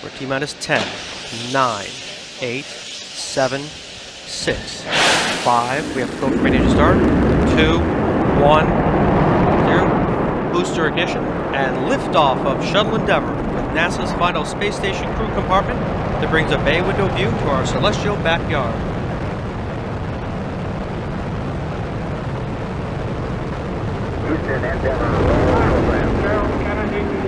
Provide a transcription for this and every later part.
We're T-minus 10, 9, 8, 7, 6, 5. We have the code ready to start. 2, 1, 0. Booster ignition and liftoff of Shuttle Endeavour with NASA's final space station crew compartment that brings a bay window view to our celestial backyard. Houston Endeavour.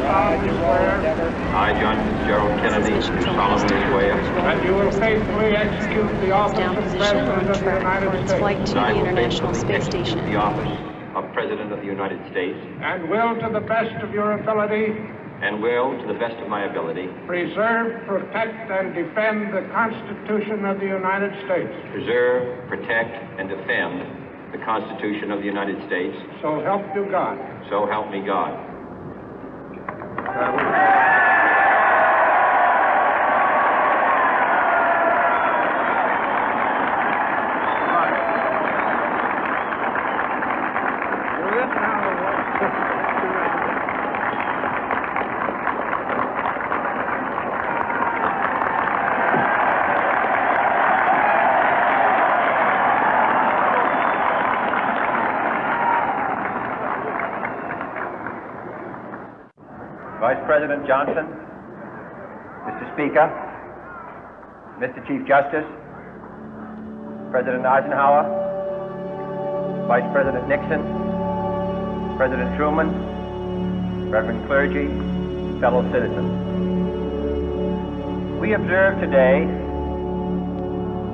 I, John Fitzgerald Kennedy, do solemnly swear That you will faithfully execute the office down of position President on of the track United for its States, flight to that I the will International faithfully Space execute Station. the office of President of the United States, and will, to the best of your ability, and will, to the best of my ability, preserve, protect, and defend the Constitution of the United States. preserve, protect, and defend the Constitution of the United States. So help you God. So help me God. Vice President Johnson, Mr. Speaker, Mr. Chief Justice, President Eisenhower, Vice President Nixon, President Truman, Reverend clergy, fellow citizens. We observe today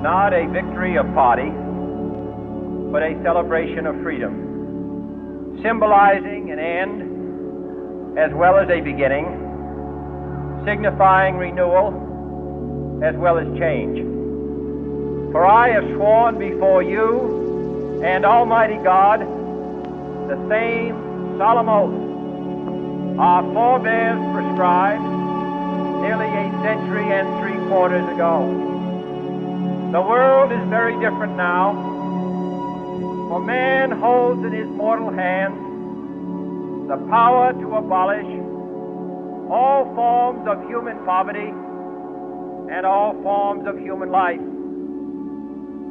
not a victory of party, but a celebration of freedom, symbolizing an end as well as a beginning, signifying renewal as well as change. For I have sworn before you and Almighty God the same solemn oath our forebears prescribed nearly a century and 3/4 ago. The world is very different now, for man holds in his mortal hands the power to abolish all forms of human poverty and all forms of human life.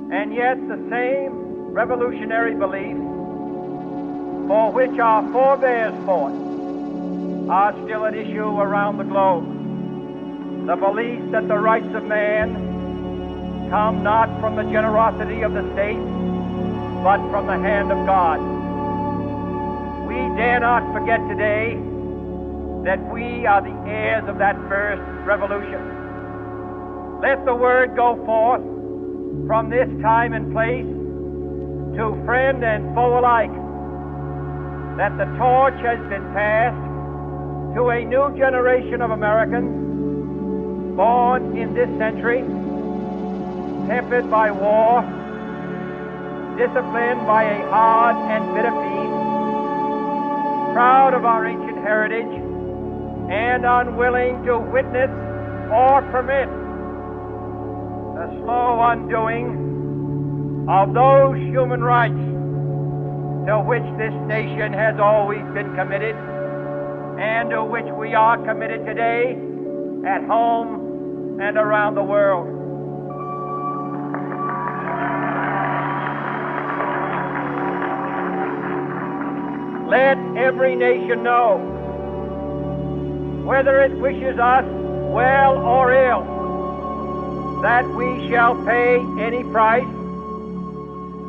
And yet the same revolutionary beliefs for which our forebears fought are still at issue around the globe. The belief that the rights of man come not from the generosity of the state, but from the hand of God. We dare not forget today that we are the heirs of that first revolution. Let the word go forth from this time and place to friend and foe alike that the torch has been passed to a new generation of Americans born in this century, tempered by war, disciplined by a hard and bitter peace, proud of our ancient heritage, and unwilling to witness or permit the slow undoing of those human rights to which this nation has always been committed and to which we are committed today at home and around the world. Let every nation know, whether it wishes us well or ill, that we shall pay any price,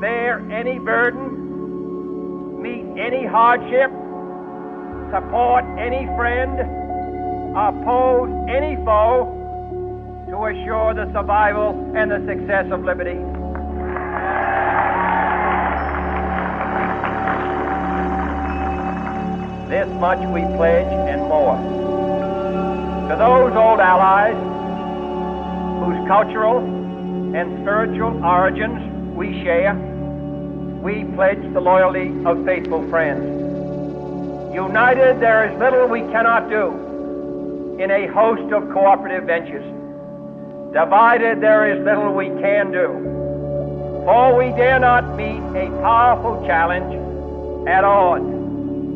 bear any burden, meet any hardship, support any friend, oppose any foe, to assure the survival and the success of liberty. This much we pledge and more. To those old allies whose cultural and spiritual origins we share, we pledge the loyalty of faithful friends. United, there is little we cannot do in a host of cooperative ventures. Divided, there is little we can do, for we dare not meet a powerful challenge at odds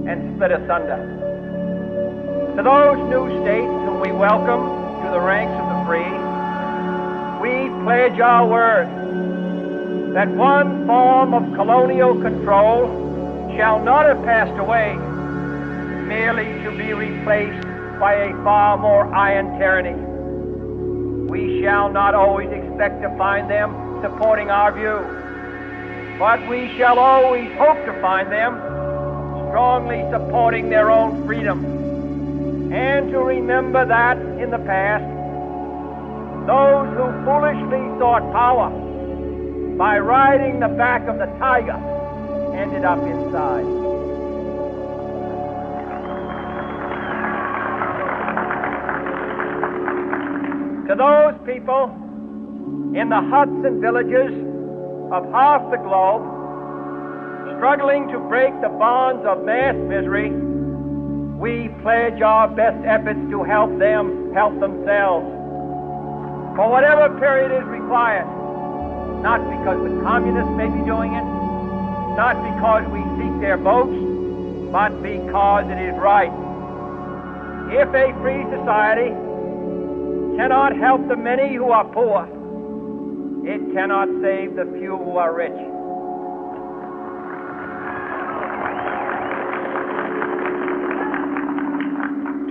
and split asunder. To those new states whom we welcome to to the ranks of the free, we pledge our word that one form of colonial control shall not have passed away merely to be replaced by a far more iron tyranny. We shall not always expect to find them supporting our view, but we shall always hope to find them strongly supporting their own freedom, and to remember that in the past, those who foolishly sought power by riding the back of the tiger ended up inside. To those people in the huts and villages of half the globe struggling to break the bonds of mass misery, we pledge our best efforts to help them help themselves for whatever period is required, not because the communists may be doing it, not because we seek their votes, but because it is right. If a free society cannot help the many who are poor, it cannot save the few who are rich.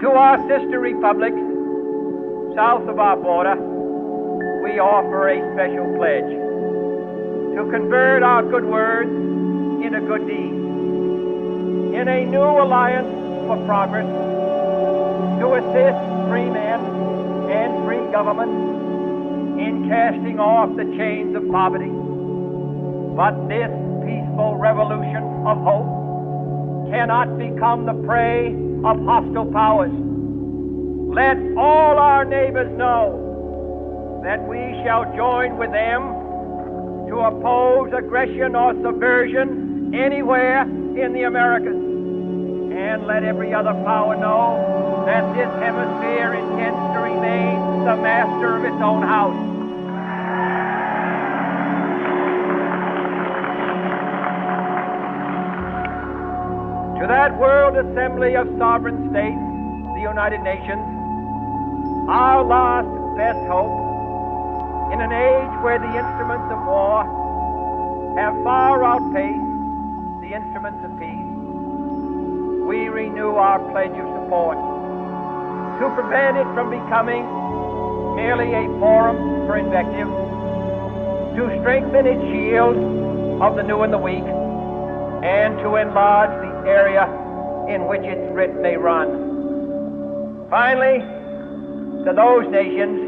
To our sister republics south of our border, we offer a special pledge to convert our good words into good deeds, in a new alliance for progress, to assist free men and free government in casting off the chains of poverty. But this peaceful revolution of hope cannot become the prey of hostile powers. Let all our neighbors know that we shall join with them to oppose aggression or subversion anywhere in the Americas. And let every other power know that this hemisphere intends to remain the master of its own house. To that World Assembly of Sovereign States, the United Nations, our last best hope, in an age where the instruments of war have far outpaced the instruments of peace, we renew our pledge of support to prevent it from becoming merely a forum for invective, to strengthen its shield of the new and the weak, and to enlarge the area in which its writ may run. Finally, to those nations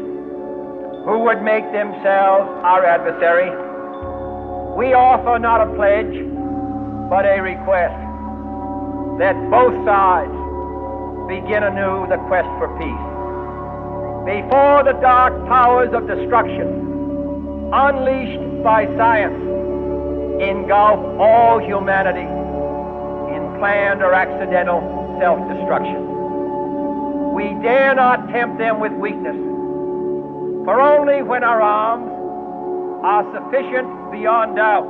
who would make themselves our adversary, we offer not a pledge, but a request that both sides begin anew the quest for peace. Before the dark powers of destruction, unleashed by science, engulf all humanity in planned or accidental self-destruction. We dare not tempt them with weakness, for only when our arms are sufficient beyond doubt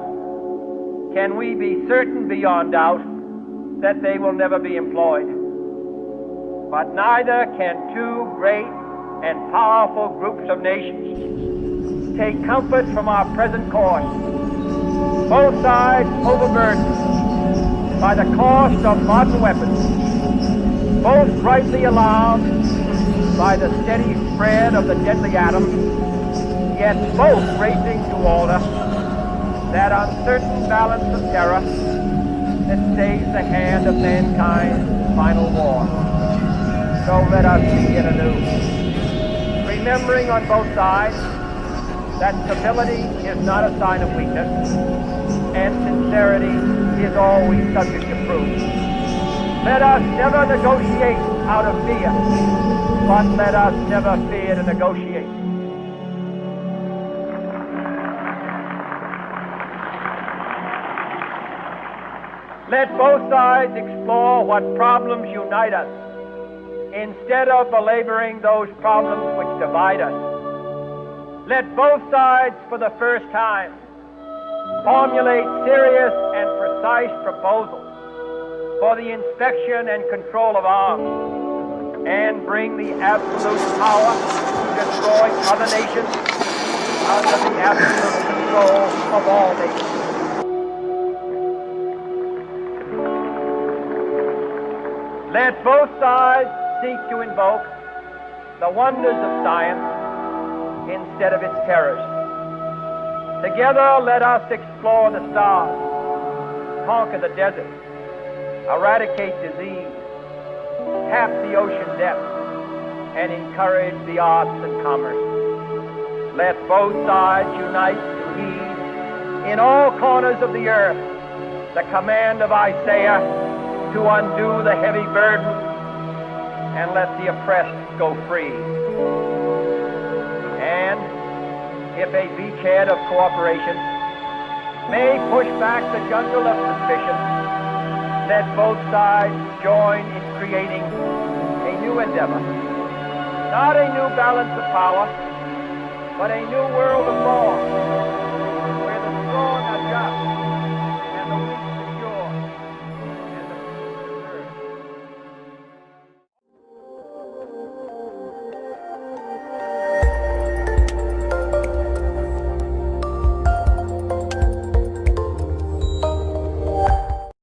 can we be certain beyond doubt that they will never be employed. But neither can two great and powerful groups of nations take comfort from our present course, both sides overburdened by the cost of modern weapons, both rightly alarmed by the steady spread of the deadly atom, yet both racing to alter that uncertain balance of terror that stays the hand of mankind's final war. So let us begin anew, remembering on both sides that stability is not a sign of weakness, and sincerity is always subject to proof. Let us never negotiate out of fear, but let us never fear to negotiate. Let both sides explore what problems unite us, instead of belaboring those problems which divide us. Let both sides, for the first time, formulate serious and precise proposals for the inspection and control of arms. and bring the absolute power to destroy other nations under the absolute control of all nations. Let both sides seek to invoke the wonders of science instead of its terrors. Together, let us explore the stars, conquer the desert, eradicate disease, tap the ocean depths, and encourage the arts and commerce. Let both sides unite to heed in all corners of the earth the command of Isaiah to undo the heavy burden and let the oppressed go free. And if a beachhead of cooperation may push back the jungle of suspicion, let both sides join in creating a new endeavor, not a new balance of power, but a new world of law,